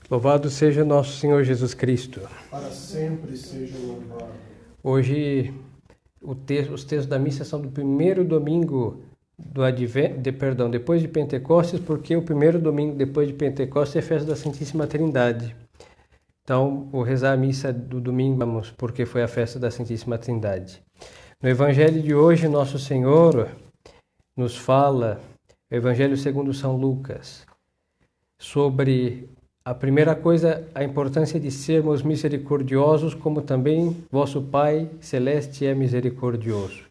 Louvado seja nosso Senhor Jesus Cristo. Para sempre seja louvado. Hoje, os textos da missa são do primeiro domingo depois de Pentecostes, porque o primeiro domingo depois de Pentecostes é a festa da Santíssima Trindade. Então, vou rezar a missa do domingo, porque foi a festa da Santíssima Trindade. No Evangelho de hoje, Nosso Senhor nos fala, o Evangelho segundo São Lucas, sobre a primeira coisa, a importância de sermos misericordiosos, como também vosso Pai Celeste é misericordioso.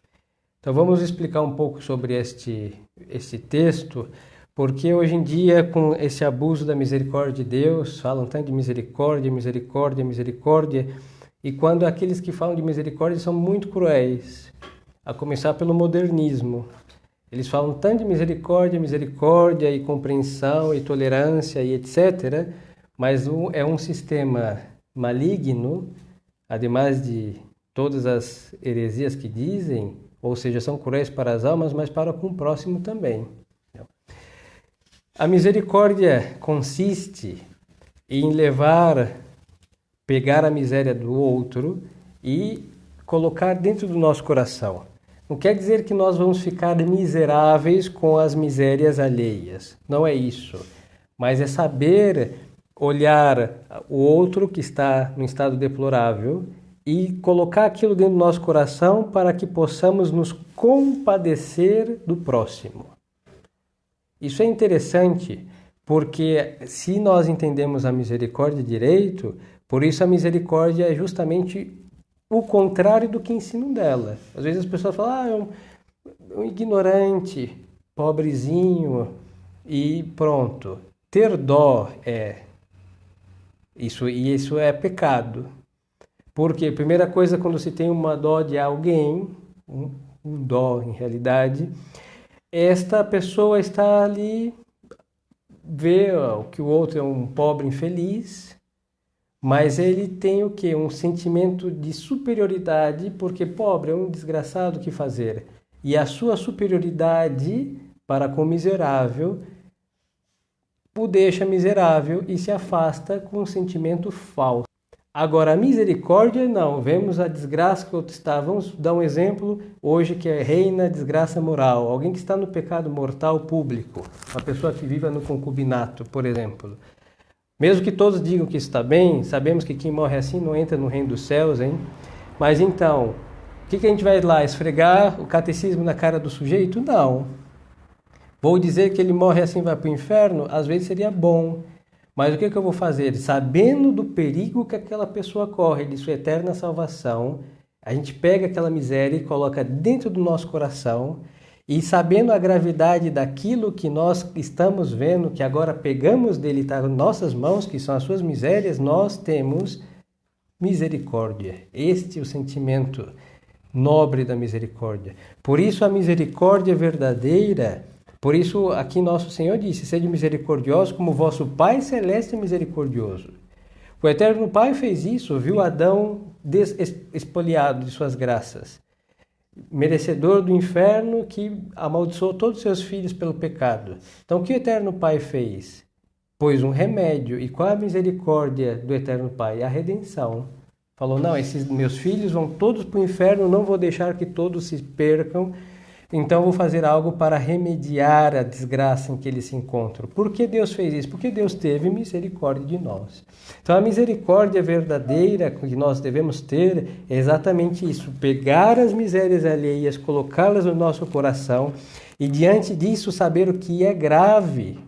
Então vamos explicar um pouco sobre este texto, porque hoje em dia, com esse abuso da misericórdia de Deus, falam tanto de misericórdia, misericórdia, misericórdia, e quando aqueles que falam de misericórdia são muito cruéis, a começar pelo modernismo. Eles falam tanto de misericórdia, misericórdia e compreensão e tolerância e etc., mas é um sistema maligno, ademais de todas as heresias que dizem, ou seja, são cruéis para as almas, mas para com o próximo também. A misericórdia consiste em pegar a miséria do outro e colocar dentro do nosso coração. Não quer dizer que nós vamos ficar miseráveis com as misérias alheias. Não é isso. Mas é saber olhar o outro que está num estado deplorável e colocar aquilo dentro do nosso coração para que possamos nos compadecer do próximo. Isso é interessante porque se nós entendemos a misericórdia direito, por isso a misericórdia é justamente o contrário do que ensinam dela. Às vezes as pessoas falam, é um ignorante, pobrezinho e pronto. Ter dó isso é pecado. Porque, primeira coisa, quando se tem uma dó de alguém, um dó em realidade, esta pessoa está ali, vê que o outro é um pobre infeliz, mas ele tem o quê? Um sentimento de superioridade, porque pobre é um desgraçado, o que fazer? E a sua superioridade para com o miserável o deixa miserável e se afasta com um sentimento falso. Agora, a misericórdia não. Vemos a desgraça que outro está. Vamos dar um exemplo hoje que reina a desgraça moral. Alguém que está no pecado mortal público. Uma pessoa que vive no concubinato, por exemplo. Mesmo que todos digam que está bem, sabemos que quem morre assim não entra no reino dos céus, hein? Mas então, o que a gente vai lá? Esfregar o catecismo na cara do sujeito? Não. Vou dizer que ele morre assim e vai para o inferno? Às vezes seria bom. Mas o que eu vou fazer? Sabendo do perigo que aquela pessoa corre, de sua eterna salvação, a gente pega aquela miséria e coloca dentro do nosso coração e sabendo a gravidade daquilo que nós estamos vendo, que agora pegamos dele, está nas nossas mãos, que são as suas misérias, nós temos misericórdia. Este é o sentimento nobre da misericórdia. Por isso a misericórdia verdadeira, por isso aqui nosso Senhor disse, sede misericordiosos como vosso Pai Celeste é misericordioso. O Eterno Pai fez isso, viu Adão expoliado de suas graças, merecedor do inferno que amaldiçoou todos os seus filhos pelo pecado. Então o que o Eterno Pai fez? Pôs um remédio. E qual a misericórdia do Eterno Pai? A redenção. Falou, não, esses meus filhos vão todos para o inferno, não vou deixar que todos se percam, então vou fazer algo para remediar a desgraça em que eles se encontram. Por que Deus fez isso? Porque Deus teve misericórdia de nós. Então a misericórdia verdadeira que nós devemos ter é exatamente isso, pegar as misérias alheias, colocá-las no nosso coração e diante disso saber o que é grave.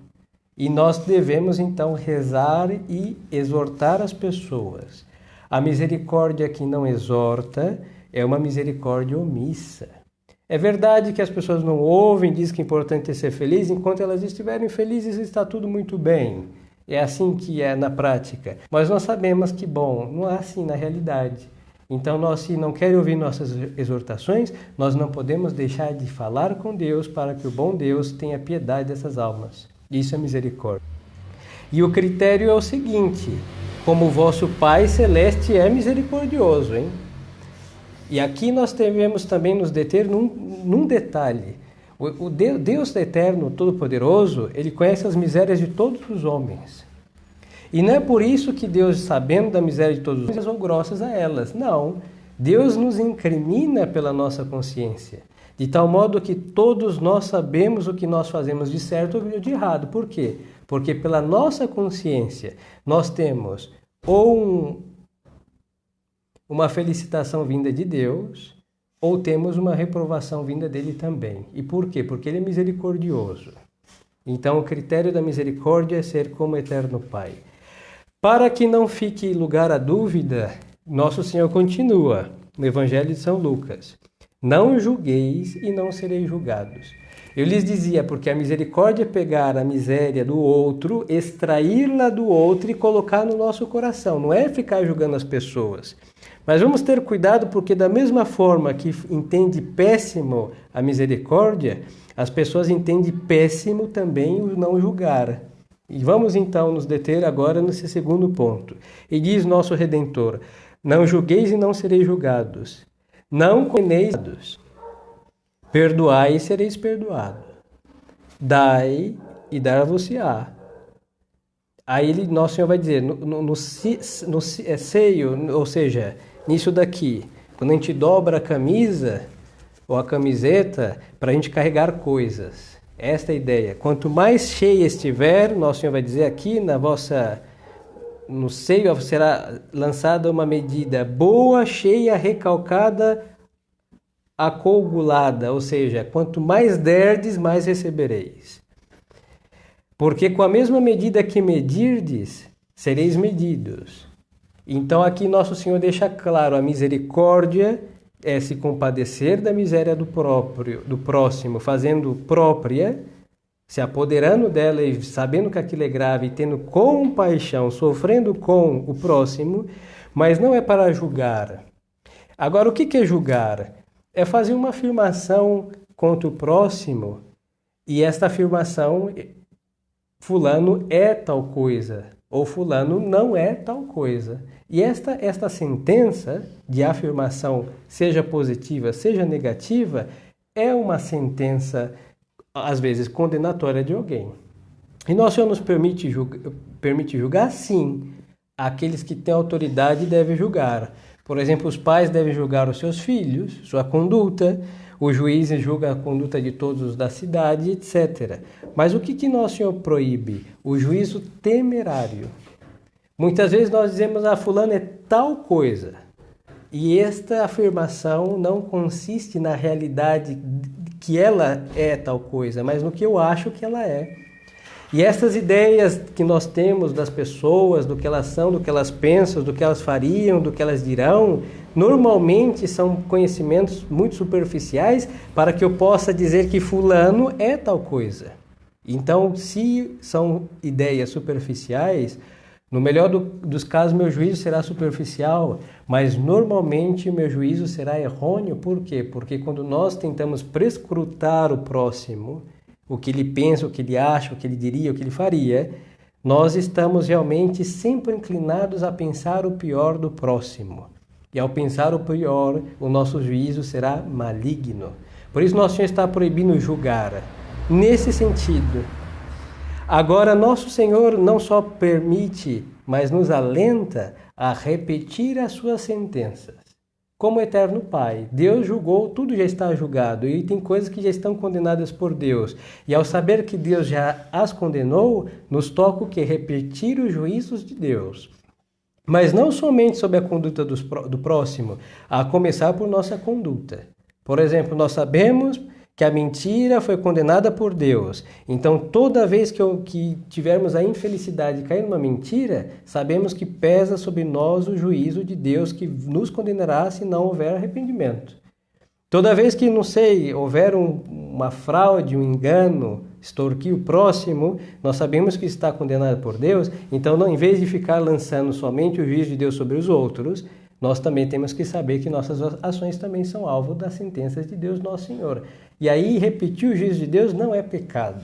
E nós devemos então rezar e exortar as pessoas. A misericórdia que não exorta é uma misericórdia omissa. É verdade que as pessoas não ouvem, dizem que é importante ser feliz, enquanto elas estiverem felizes está tudo muito bem. É assim que é na prática. Mas nós sabemos que, não é assim na realidade. Então, nós, se não querem ouvir nossas exortações, nós não podemos deixar de falar com Deus para que o bom Deus tenha piedade dessas almas. Isso é misericórdia. E o critério é o seguinte, como o vosso Pai Celeste é misericordioso, hein? E aqui nós devemos também nos deter num detalhe. O Deus eterno, todo-poderoso, ele conhece as misérias de todos os homens. E não é por isso que Deus, sabendo da miséria de todos os homens, ou grossas a elas. Não. Deus nos incrimina pela nossa consciência, de tal modo que todos nós sabemos o que nós fazemos de certo ou de errado. Por quê? Porque pela nossa consciência nós temos ou uma felicitação vinda de Deus, ou temos uma reprovação vinda dele também. E por quê? Porque ele é misericordioso. Então o critério da misericórdia é ser como eterno Pai. Para que não fique lugar à dúvida, nosso Senhor continua no Evangelho de São Lucas: não julgueis e não sereis julgados. Eu lhes dizia, porque a misericórdia é pegar a miséria do outro, extraí-la do outro e colocar no nosso coração. Não é ficar julgando as pessoas. Mas vamos ter cuidado, porque da mesma forma que entende péssimo a misericórdia, as pessoas entendem péssimo também o não julgar. E vamos então nos deter agora nesse segundo ponto. E diz nosso Redentor: não julgueis e não sereis julgados. Não condeneis, perdoai e sereis perdoados. Dai e dar-vos-á. Aí nosso Senhor vai dizer, no seio, ou seja, nisso daqui, quando a gente dobra a camisa ou a camiseta para a gente carregar coisas. Esta é a ideia. Quanto mais cheia estiver, nosso Senhor vai dizer aqui, no seio será lançada uma medida boa, cheia, recalcada, acougulada, ou seja, quanto mais derdes, mais recebereis. Porque com a mesma medida que medirdes, sereis medidos. Então aqui nosso Senhor deixa claro, a misericórdia é se compadecer da miséria do próximo, fazendo própria, se apoderando dela e sabendo que aquilo é grave, e tendo compaixão, sofrendo com o próximo, mas não é para julgar. Agora, o que é julgar? É fazer uma afirmação contra o próximo, e esta afirmação, fulano é tal coisa, ou fulano não é tal coisa. E esta sentença de afirmação, seja positiva, seja negativa, é uma sentença, às vezes, condenatória de alguém. E nosso Senhor nos permite julgar, sim. Aqueles que têm autoridade devem julgar. Por exemplo, os pais devem julgar os seus filhos, sua conduta, os juízes julgam a conduta de todos da cidade, etc. Mas o que nosso Senhor proíbe? O juízo temerário. Muitas vezes nós dizemos, fulano é tal coisa. E esta afirmação não consiste na realidade que ela é tal coisa, mas no que eu acho que ela é. E essas ideias que nós temos das pessoas, do que elas são, do que elas pensam, do que elas fariam, do que elas dirão, normalmente são conhecimentos muito superficiais para que eu possa dizer que fulano é tal coisa. Então, se são ideias superficiais, no melhor dos casos, meu juízo será superficial, mas normalmente meu juízo será errôneo. Por quê? Porque quando nós tentamos prescrutar o próximo, o que ele pensa, o que ele acha, o que ele diria, o que ele faria, nós estamos realmente sempre inclinados a pensar o pior do próximo. E ao pensar o pior, o nosso juízo será maligno. Por isso, nosso Senhor está proibindo julgar. Nesse sentido. Agora, nosso Senhor não só permite, mas nos alenta a repetir as suas sentenças. Como eterno Pai, Deus julgou, tudo já está julgado e tem coisas que já estão condenadas por Deus. E ao saber que Deus já as condenou, nos toca o quê? Repetir os juízos de Deus. Mas não somente sobre a conduta do próximo, a começar por nossa conduta. Por exemplo, nós sabemos que a mentira foi condenada por Deus. Então, toda vez que tivermos a infelicidade de cair numa mentira, sabemos que pesa sobre nós o juízo de Deus que nos condenará se não houver arrependimento. Toda vez que, houver uma fraude, um engano, extorquir o próximo, nós sabemos que está condenado por Deus. Então, em vez de ficar lançando somente o juízo de Deus sobre os outros, nós também temos que saber que nossas ações também são alvo das sentenças de Deus, nosso Senhor. E aí, repetir o juízo de Deus não é pecado.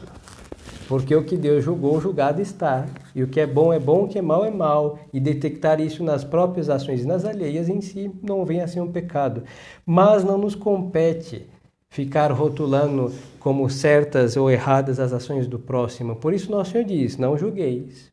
Porque o que Deus julgou, julgado está. E o que é bom, o que é mal. E detectar isso nas próprias ações e nas alheias em si não vem a ser um pecado. Mas não nos compete ficar rotulando como certas ou erradas as ações do próximo. Por isso, nosso Senhor diz, não julgueis.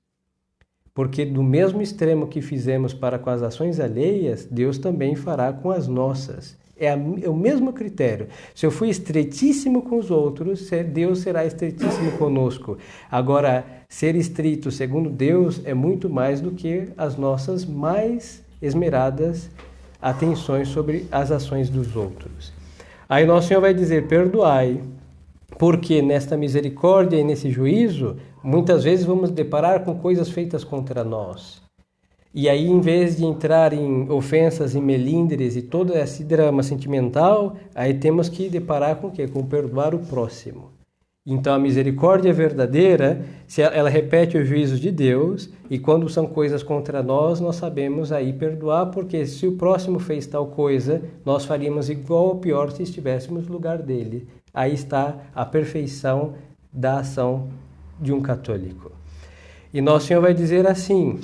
porque do mesmo extremo que fizemos para com as ações alheias, Deus também fará com as nossas. É o mesmo critério. Se eu fui estreitíssimo com os outros, Deus será estreitíssimo conosco. Agora, ser estrito segundo Deus é muito mais do que as nossas mais esmeradas atenções sobre as ações dos outros. Aí Nosso Senhor vai dizer, perdoai, porque nesta misericórdia e nesse juízo, muitas vezes vamos deparar com coisas feitas contra nós. E aí, em vez de entrar em ofensas e melindres e todo esse drama sentimental, aí temos que deparar com o quê? Com perdoar o próximo. Então, a misericórdia verdadeira, ela repete os juízos de Deus, e quando são coisas contra nós, nós sabemos aí perdoar, porque se o próximo fez tal coisa, nós faríamos igual ou pior se estivéssemos no lugar dele. Aí está a perfeição da ação de um católico. E Nosso Senhor vai dizer assim,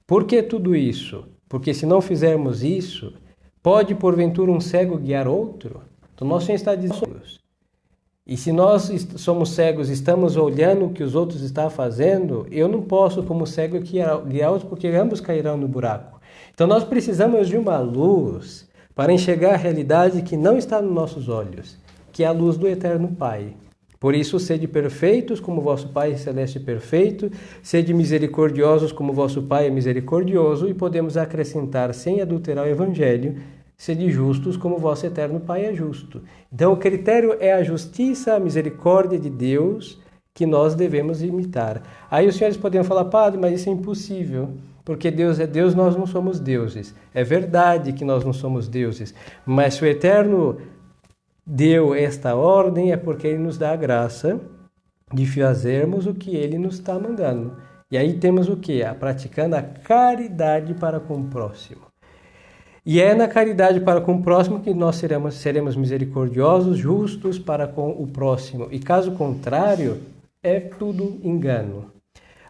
por que tudo isso? Porque se não fizermos isso, pode porventura um cego guiar outro? Então Nosso Senhor está dizendo, e se nós somos cegos, estamos olhando o que os outros estão fazendo, eu não posso como cego guiar outros, porque ambos cairão no buraco. Então nós precisamos de uma luz para enxergar a realidade que não está nos nossos olhos, que é a luz do Eterno Pai. Por isso, sede perfeitos como vosso Pai Celeste é perfeito, sede misericordiosos como vosso Pai é misericordioso, e podemos acrescentar, sem adulterar o Evangelho, sede justos como vosso Eterno Pai é justo. Então, o critério é a justiça, a misericórdia de Deus que nós devemos imitar. Aí os senhores poderiam falar, padre, mas isso é impossível, porque Deus é Deus, nós não somos deuses. É verdade que nós não somos deuses, mas se o Eterno deu esta ordem é porque Ele nos dá a graça de fazermos o que Ele nos está mandando. E aí temos o quê? Praticando a caridade para com o próximo. E é na caridade para com o próximo que nós seremos misericordiosos, justos para com o próximo. E caso contrário, é tudo engano.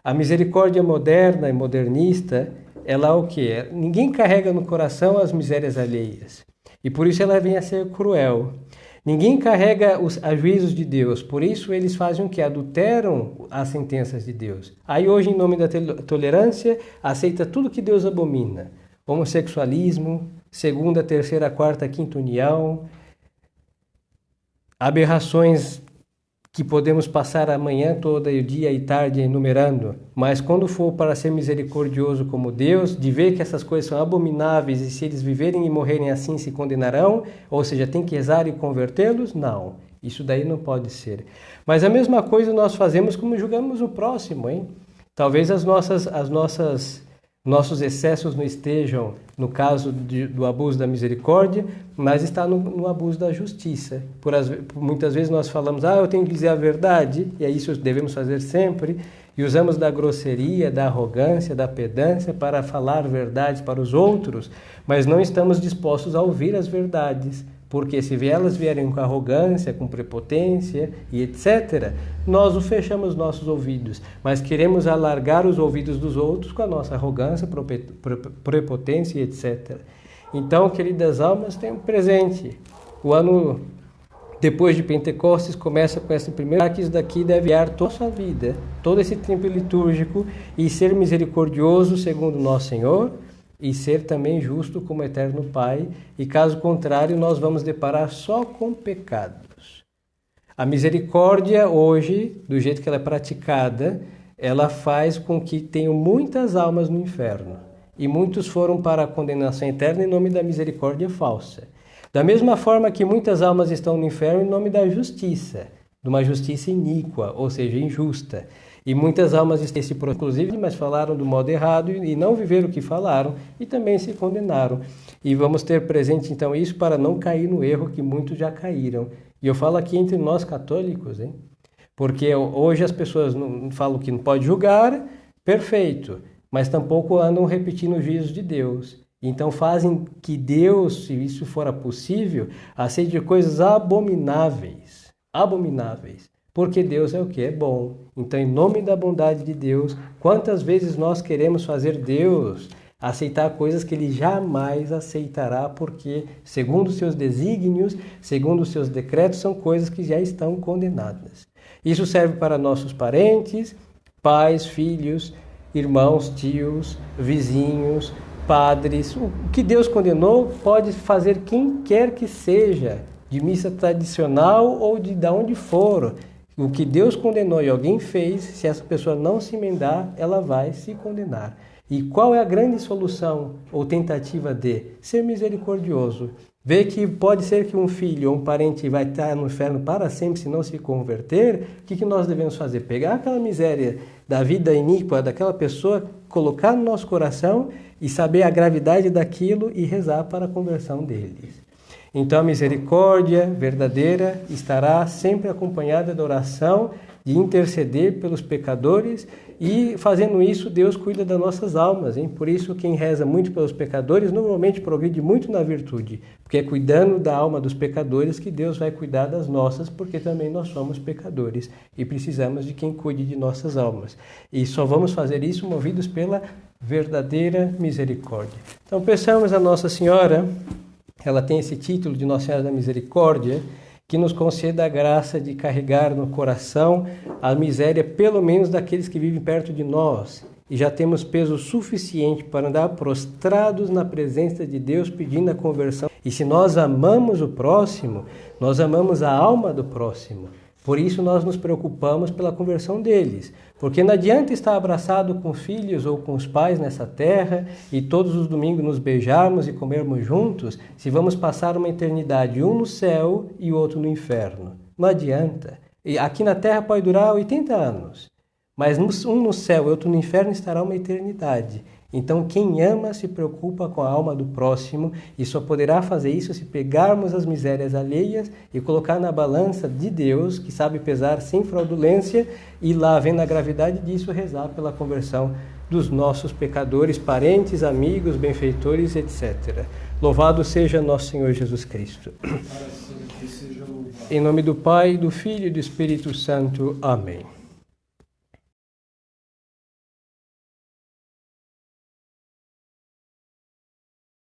A misericórdia moderna e modernista, ela é o quê? Ninguém carrega no coração as misérias alheias. E por isso ela vem a ser cruel. Ninguém carrega os juízos de Deus, por isso eles fazem o que? Adulteram as sentenças de Deus. Aí hoje, em nome da tolerância, aceita tudo que Deus abomina. Homossexualismo, segunda, terceira, quarta, quinta união, aberrações que podemos passar a manhã toda e o dia e tarde enumerando, mas quando for para ser misericordioso como Deus, de ver que essas coisas são abomináveis e se eles viverem e morrerem assim se condenarão, ou seja, tem que rezar e convertê-los? Não, isso daí não pode ser. Mas a mesma coisa nós fazemos como julgamos o próximo, hein? Talvez nossos excessos não estejam no caso do abuso da misericórdia, mas está no abuso da justiça. Muitas vezes nós falamos, eu tenho que dizer a verdade, e é isso que devemos fazer sempre, e usamos da grosseria, da arrogância, da pedância para falar verdades para os outros, mas não estamos dispostos a ouvir as verdades, porque se elas vierem com arrogância, com prepotência e etc., nós o fechamos nossos ouvidos, mas queremos alargar os ouvidos dos outros com a nossa arrogância, prepotência e etc. Então, queridas almas, tenham presente. O ano depois de Pentecostes começa com esse primeiro, que isso daqui deve guiar toda a sua vida, todo esse tempo litúrgico, e ser misericordioso segundo nosso Senhor, e ser também justo como Eterno Pai, e caso contrário nós vamos deparar só com pecados. A misericórdia hoje, do jeito que ela é praticada, ela faz com que tenham muitas almas no inferno, e muitos foram para a condenação eterna em nome da misericórdia falsa. Da mesma forma que muitas almas estão no inferno em nome da justiça, de uma justiça iníqua, ou seja, injusta. E muitas almas esse inclusive, mas falaram do modo errado e não viveram o que falaram e também se condenaram. E vamos ter presente então isso para não cair no erro que muitos já caíram. E eu falo aqui entre nós católicos, hein? Porque hoje as pessoas não falam que não pode julgar, perfeito, mas tampouco andam repetindo os juízos de Deus. Então fazem que Deus, se isso for possível, aceite coisas abomináveis, porque Deus é o que? É bom. Então, em nome da bondade de Deus, quantas vezes nós queremos fazer Deus aceitar coisas que Ele jamais aceitará, porque, segundo os seus desígnios, segundo os seus decretos, são coisas que já estão condenadas. Isso serve para nossos parentes, pais, filhos, irmãos, tios, vizinhos, padres. O que Deus condenou pode fazer quem quer que seja, de missa tradicional ou de onde for. O que Deus condenou e alguém fez, se essa pessoa não se emendar, ela vai se condenar. E qual é a grande solução ou tentativa de ser misericordioso? Ver que pode ser que um filho ou um parente vai estar no inferno para sempre se não se converter. O que nós devemos fazer? Pegar aquela miséria da vida iníqua daquela pessoa, colocar no nosso coração e saber a gravidade daquilo e rezar para a conversão deles. Então a misericórdia verdadeira estará sempre acompanhada da oração, de interceder pelos pecadores, e fazendo isso Deus cuida das nossas almas, hein? Por isso quem reza muito pelos pecadores normalmente progride muito na virtude, porque é cuidando da alma dos pecadores que Deus vai cuidar das nossas, porque também nós somos pecadores e precisamos de quem cuide de nossas almas. E só vamos fazer isso movidos pela verdadeira misericórdia. Então peçamos a Nossa Senhora, ela tem esse título de Nossa Senhora da Misericórdia, que nos conceda a graça de carregar no coração a miséria, pelo menos daqueles que vivem perto de nós. E já temos peso suficiente para andar prostrados na presença de Deus pedindo a conversão. E se nós amamos o próximo, nós amamos a alma do próximo. Por isso nós nos preocupamos pela conversão deles. Porque não adianta estar abraçado com filhos ou com os pais nessa terra e todos os domingos nos beijarmos e comermos juntos, se vamos passar uma eternidade, um no céu e o outro no inferno. Não adianta. E aqui na terra pode durar 80 anos, mas um no céu e outro no inferno estará uma eternidade. Então quem ama se preocupa com a alma do próximo e só poderá fazer isso se pegarmos as misérias alheias e colocar na balança de Deus, que sabe pesar sem fraudulência, e lá, vendo a gravidade disso, rezar pela conversão dos nossos pecadores, parentes, amigos, benfeitores, etc. Louvado seja nosso Senhor Jesus Cristo. Para sempre seja louvado. Em nome do Pai, do Filho e do Espírito Santo. Amém.